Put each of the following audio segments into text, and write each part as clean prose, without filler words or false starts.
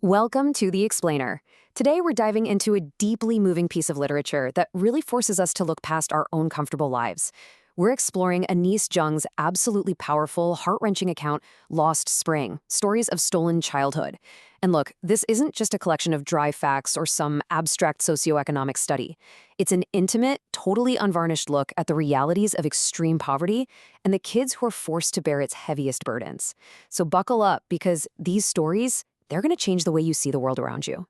Welcome to The Explainer. Today we're diving into a deeply moving piece of literature that really forces us to look past our own comfortable lives. We're exploring Anise Jung's absolutely powerful, heart-wrenching account, Lost Spring, Stories of Stolen Childhood. And look, this isn't just a collection of dry facts or some abstract socioeconomic study. It's an intimate, totally unvarnished look at the realities of extreme poverty and the kids who are forced to bear its heaviest burdens. So buckle up, because these stories, they're going to change the way you see the world around you.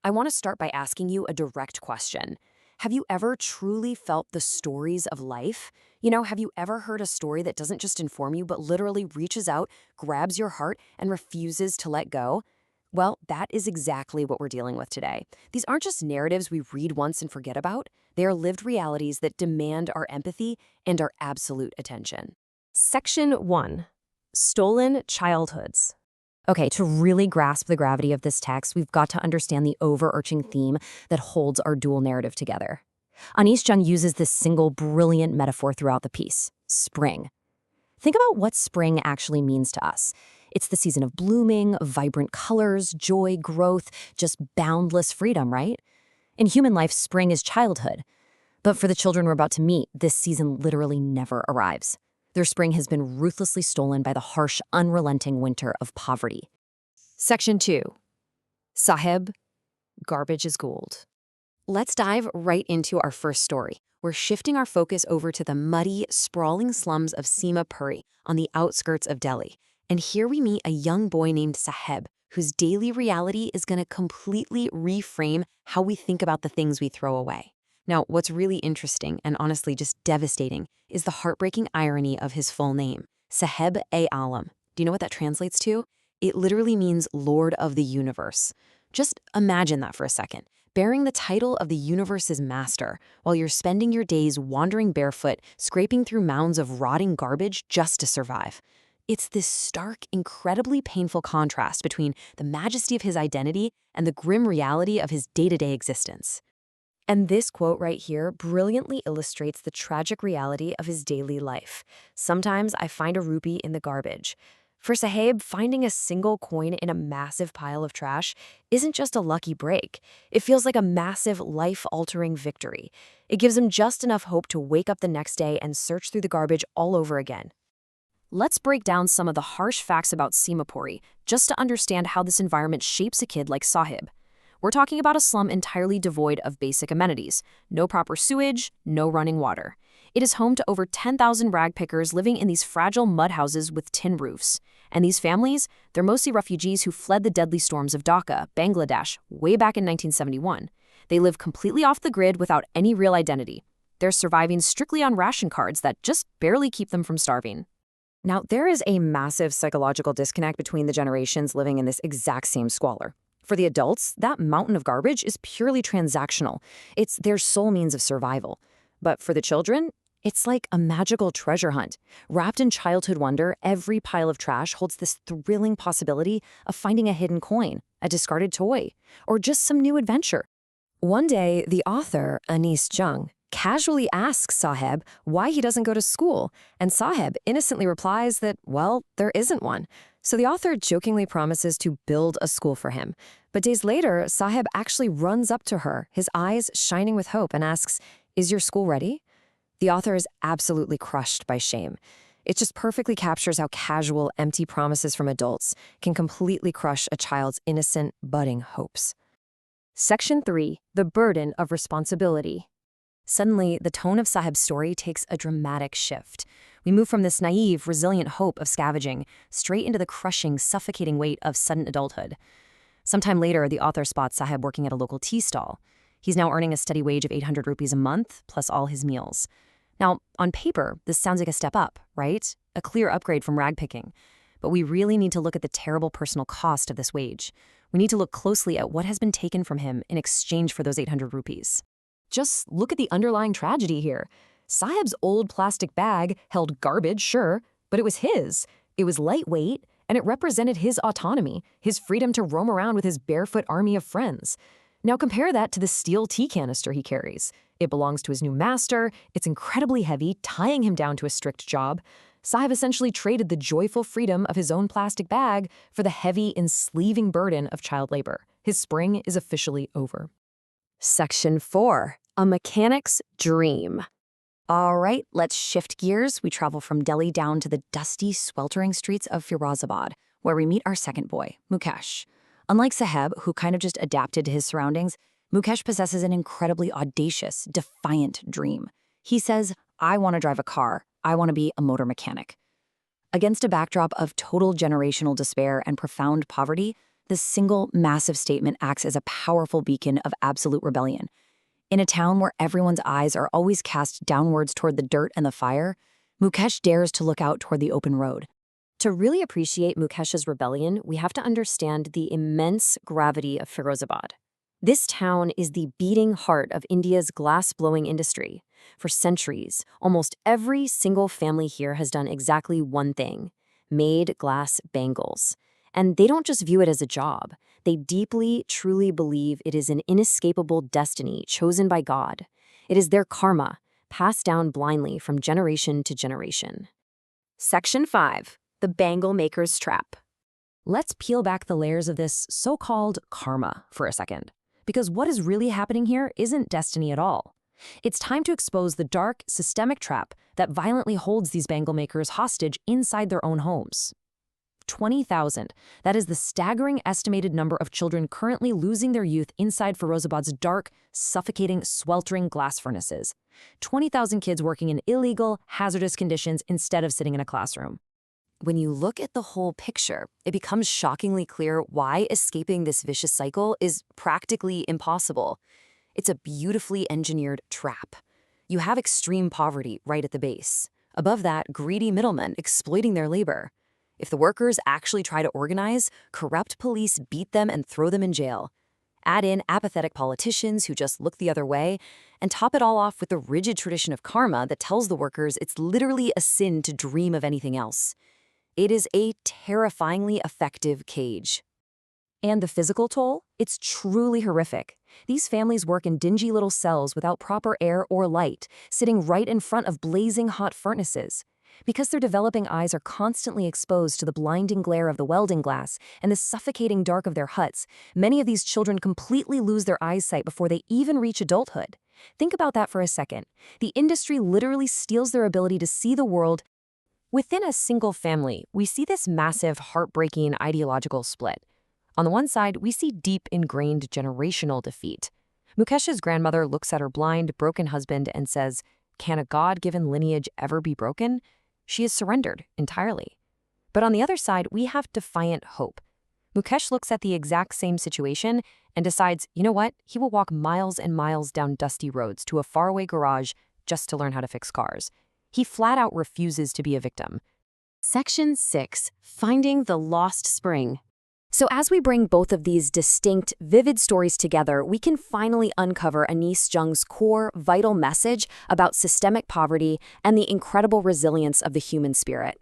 I want to start by asking you a direct question. Have you ever truly felt the stories of life? Have you ever heard a story that doesn't just inform you, but literally reaches out, grabs your heart, and refuses to let go? Well, that is exactly what we're dealing with today. These aren't just narratives we read once and forget about. They are lived realities that demand our empathy and our absolute attention. Section 1. Stolen Childhoods. Okay, to really grasp the gravity of this text, we've got to understand the overarching theme that holds our dual narrative together. Anise Jung uses this single brilliant metaphor throughout the piece: spring. Think about what spring actually means to us. It's the season of blooming, vibrant colors, joy, growth, just boundless freedom, right? In human life, spring is childhood. But for the children we're about to meet, this season literally never arrives. Their spring has been ruthlessly stolen by the harsh, unrelenting winter of poverty. Section 2. Saheb, Garbage is Gold. Let's dive right into our first story. We're shifting our focus over to the muddy, sprawling slums of Seema Puri on the outskirts of Delhi. And here we meet a young boy named Saheb, whose daily reality is going to completely reframe how we think about the things we throw away. Now, what's really interesting, and honestly just devastating, is the heartbreaking irony of his full name, Saheb-e-Alam. Do you know what that translates to? It literally means Lord of the Universe. Just imagine that for a second, bearing the title of the universe's master, while you're spending your days wandering barefoot, scraping through mounds of rotting garbage just to survive. It's this stark, incredibly painful contrast between the majesty of his identity and the grim reality of his day-to-day existence. And this quote right here brilliantly illustrates the tragic reality of his daily life. Sometimes I find a rupee in the garbage. For Saheb, finding a single coin in a massive pile of trash isn't just a lucky break. It feels like a massive, life-altering victory. It gives him just enough hope to wake up the next day and search through the garbage all over again. Let's break down some of the harsh facts about Seema Puri, just to understand how this environment shapes a kid like Saheb. We're talking about a slum entirely devoid of basic amenities. No proper sewage, no running water. It is home to over 10,000 rag pickers living in these fragile mud houses with tin roofs. And these families, they're mostly refugees who fled the deadly storms of Dhaka, Bangladesh, way back in 1971. They live completely off the grid without any real identity. They're surviving strictly on ration cards that just barely keep them from starving. Now, there is a massive psychological disconnect between the generations living in this exact same squalor. For the adults, that mountain of garbage is purely transactional. It's their sole means of survival. But for the children, it's like a magical treasure hunt. Wrapped in childhood wonder, every pile of trash holds this thrilling possibility of finding a hidden coin, a discarded toy, or just some new adventure. One day, the author, Anise Jung, casually asks Saheb why he doesn't go to school, and Saheb innocently replies that, well, there isn't one. So the author jokingly promises to build a school for him. But days later, Saheb actually runs up to her, his eyes shining with hope, and asks, "Is your school ready?" The author is absolutely crushed by shame. It just perfectly captures how casual, empty promises from adults can completely crush a child's innocent, budding hopes. Section 3. The Burden of Responsibility. Suddenly, the tone of Saheb's story takes a dramatic shift. We move from this naive, resilient hope of scavenging straight into the crushing, suffocating weight of sudden adulthood. Sometime later, the author spots Saheb working at a local tea stall. He's now earning a steady wage of 800 rupees a month, plus all his meals. Now, on paper, this sounds like a step up, right? A clear upgrade from rag picking. But we really need to look at the terrible personal cost of this wage. We need to look closely at what has been taken from him in exchange for those 800 rupees. Just look at the underlying tragedy here. Saheb's old plastic bag held garbage, sure, but it was his. It was lightweight, and it represented his autonomy, his freedom to roam around with his barefoot army of friends. Now compare that to the steel tea canister he carries. It belongs to his new master, it's incredibly heavy, tying him down to a strict job. Sahib essentially traded the joyful freedom of his own plastic bag for the heavy, enslaving burden of child labor. His spring is officially over. Section 4. A Mechanic's Dream. All right, let's shift gears. We travel from Delhi down to the dusty, sweltering streets of Firozabad, where we meet our second boy, Mukesh. Unlike Saheb, who kind of just adapted to his surroundings, Mukesh possesses an incredibly audacious, defiant dream. He says, I want to drive a car. I want to be a motor mechanic. Against a backdrop of total generational despair and profound poverty, this single, massive statement acts as a powerful beacon of absolute rebellion. In a town where everyone's eyes are always cast downwards toward the dirt and the fire, Mukesh dares to look out toward the open road. To really appreciate Mukesh's rebellion, we have to understand the immense gravity of Firozabad. This town is the beating heart of India's glass-blowing industry. For centuries, almost every single family here has done exactly one thing: made glass bangles. And they don't just view it as a job. They deeply, truly believe it is an inescapable destiny chosen by God. It is their karma, passed down blindly from generation to generation. Section 5. The Bangle Maker's Trap. Let's peel back the layers of this so-called karma for a second. Because what is really happening here isn't destiny at all. It's time to expose the dark, systemic trap that violently holds these bangle makers hostage inside their own homes. 20,000. That is the staggering estimated number of children currently losing their youth inside Firozabad's dark, suffocating, sweltering glass furnaces. 20,000 kids working in illegal, hazardous conditions instead of sitting in a classroom. When you look at the whole picture, it becomes shockingly clear why escaping this vicious cycle is practically impossible. It's a beautifully engineered trap. You have extreme poverty right at the base. Above that, greedy middlemen exploiting their labor. If the workers actually try to organize, corrupt police beat them and throw them in jail. Add in apathetic politicians who just look the other way, and top it all off with the rigid tradition of karma that tells the workers it's literally a sin to dream of anything else. It is a terrifyingly effective cage. And the physical toll? It's truly horrific. These families work in dingy little cells without proper air or light, sitting right in front of blazing hot furnaces. Because their developing eyes are constantly exposed to the blinding glare of the welding glass and the suffocating dark of their huts, many of these children completely lose their eyesight before they even reach adulthood. Think about that for a second. The industry literally steals their ability to see the world. Within a single family, we see this massive, heartbreaking ideological split. On the one side, we see deep, ingrained generational defeat. Mukesh's grandmother looks at her blind, broken husband and says, "Can a God-given lineage ever be broken?" She is surrendered entirely. But on the other side, we have defiant hope. Mukesh looks at the exact same situation and decides, you know what? He will walk miles and miles down dusty roads to a faraway garage just to learn how to fix cars. He flat out refuses to be a victim. Section 6. Finding the Lost Spring. So as we bring both of these distinct, vivid stories together, we can finally uncover Anis Jung's core, vital message about systemic poverty and the incredible resilience of the human spirit.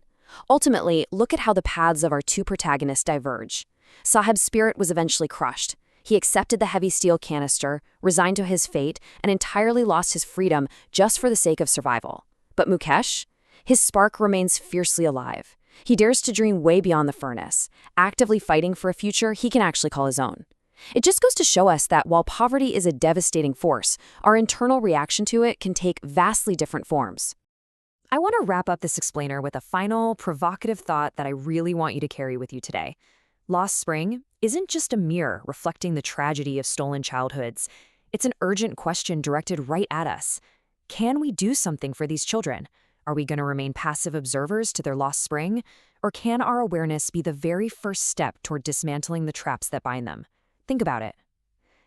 Ultimately, look at how the paths of our two protagonists diverge. Saheb's spirit was eventually crushed. He accepted the heavy steel canister, resigned to his fate, and entirely lost his freedom just for the sake of survival. But Mukesh? His spark remains fiercely alive. He dares to dream way beyond the furnace, actively fighting for a future he can actually call his own. It just goes to show us that while poverty is a devastating force, our internal reaction to it can take vastly different forms. I want to wrap up this explainer with a final, provocative thought that I really want you to carry with you today. Lost Spring isn't just a mirror reflecting the tragedy of stolen childhoods. It's an urgent question directed right at us. Can we do something for these children? Are we going to remain passive observers to their lost spring? Or can our awareness be the very first step toward dismantling the traps that bind them? Think about it.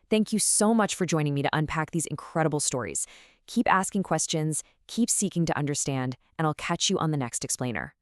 Thank you so much for joining me to unpack these incredible stories. Keep asking questions, keep seeking to understand, and I'll catch you on the next explainer.